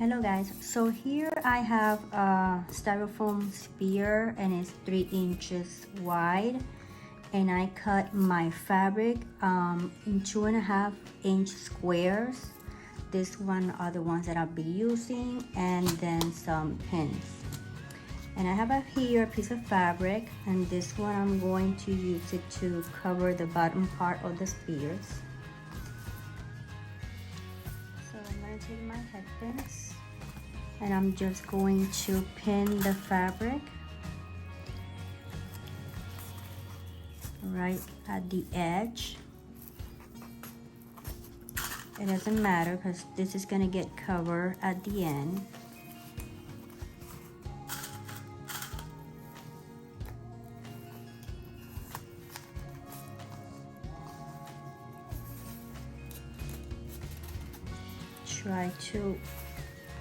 Hello guys, so here I have a styrofoam sphere and it's 3 inches wide, and I cut my fabric in 2.5-inch squares. This one are the ones that I'll be using, and then some pins. And I have here a piece of fabric, and this one I'm going to use it to cover the bottom part of the spheres. So I'm going to take my head pins and I'm just going to pin the fabric right at the edge. It doesn't matter because this is going to get covered at the end. Try to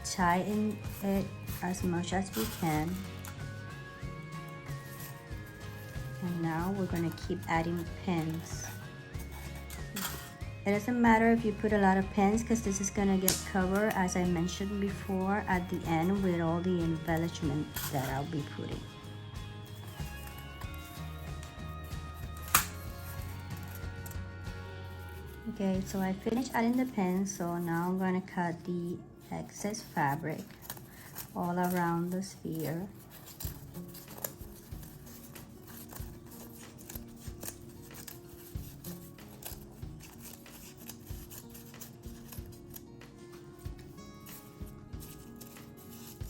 tighten it as much as we can. And now we're going to keep adding pins. It doesn't matter if you put a lot of pins because this is going to get covered, as I mentioned before, at the end with all the embellishment that I'll be putting. Okay, so I finished adding the pins, so now I'm going to cut the excess fabric all around the sphere.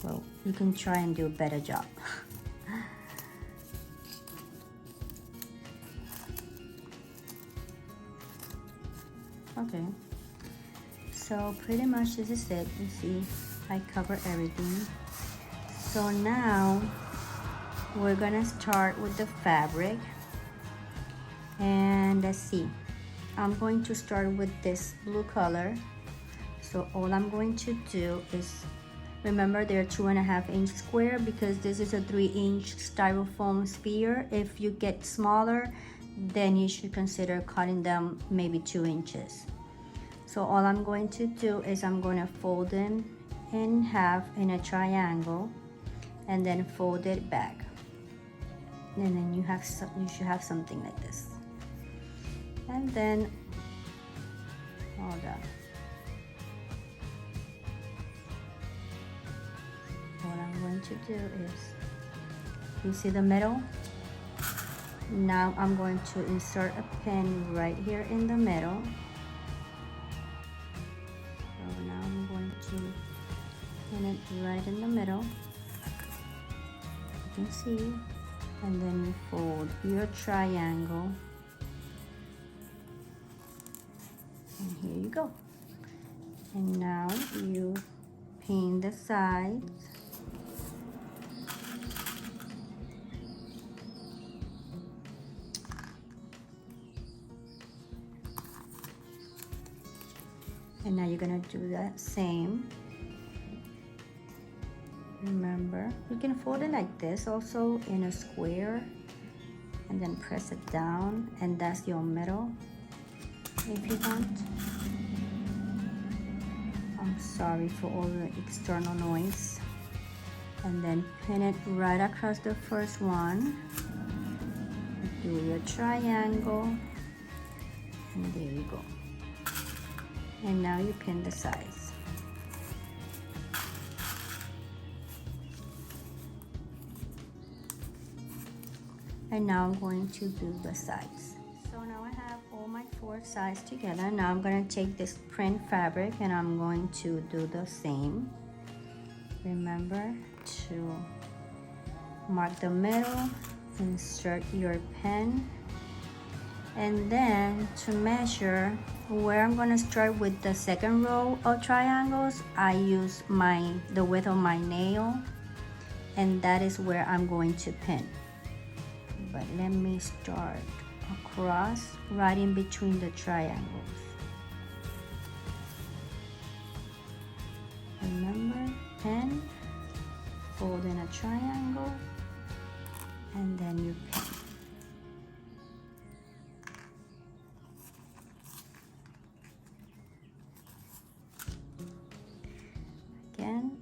Well, you can try and do a better job. Okay, so pretty much this is it. You see, I cover everything. So now we're gonna start with the fabric, and let's see, I'm going to start with this blue color. So all I'm going to do is, remember they're 2.5-inch square because this is a 3-inch styrofoam sphere. If you get smaller, then you should consider cutting them maybe 2 inches. So all I'm going to do is I'm going to fold them in half in a triangle and then fold it back, and then you should have something like this. And then hold on, what I'm going to do is, you see the middle? Now I'm going to insert a pin right here in the middle. So now I'm going to pin it right in the middle. You can see, and then you fold your triangle, and here you go. And now you pin the sides. And now you're gonna do that same. Remember, you can fold it like this also in a square, and then press it down, and that's your middle if you want. I'm sorry for all the external noise. And then pin it right across the first one. Do your triangle, and there you go. And now you pin the sides. And now I'm going to do the sides. So now I have all my 4 sides together. Now I'm going to take this print fabric and I'm going to do the same. Remember to mark the middle, insert your pin, and then to measure where I'm going to start with the second row of triangles, I use the width of my nail, and that is where I'm going to pin. But let me start across right in between the triangles. Remember, pin, fold in a triangle, and then you pin. Again,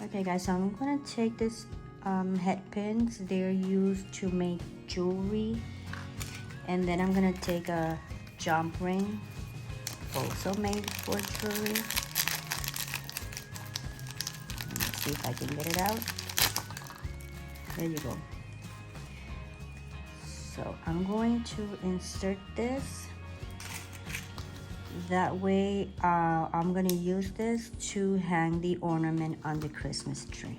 Okay guys, so I'm gonna take this head pins. They're used to make jewelry, and then I'm gonna take a jump ring, also made for jewelry. Let me see if I can get it out. There you go. So I'm going to insert this. That way I'm gonna use this to hang the ornament on the Christmas tree.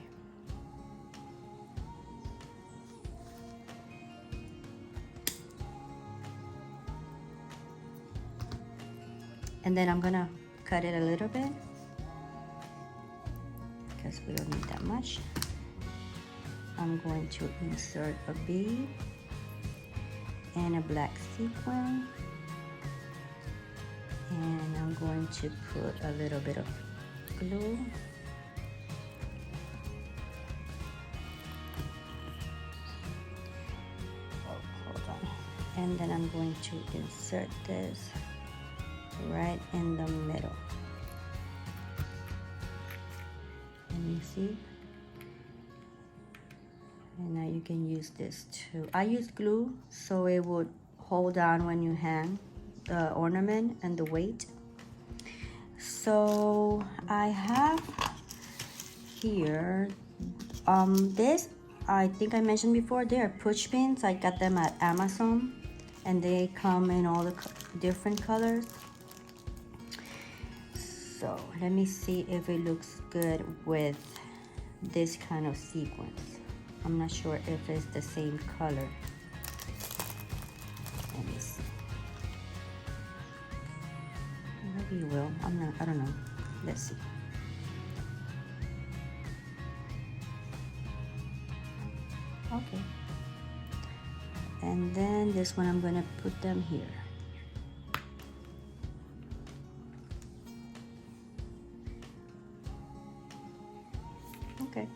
And then I'm gonna cut it a little bit because we don't need that much. I'm going to insert a bead and a black sequin, and I'm going to put a little bit of glue. Oh, hold on. And then I'm going to insert this right in the middle. And you see? And now you can use this too. I use glue so it would hold on when you hang the ornament and the weight. So I have here this, I think I mentioned before, they are push pins. I got them at Amazon and they come in all the different colors. So let me see if it looks good with this kind of sequence. I'm not sure if it's the same color. Let me see. Maybe it will. I don't know. Let's see. Okay. And then this one, I'm gonna put them here. Okay.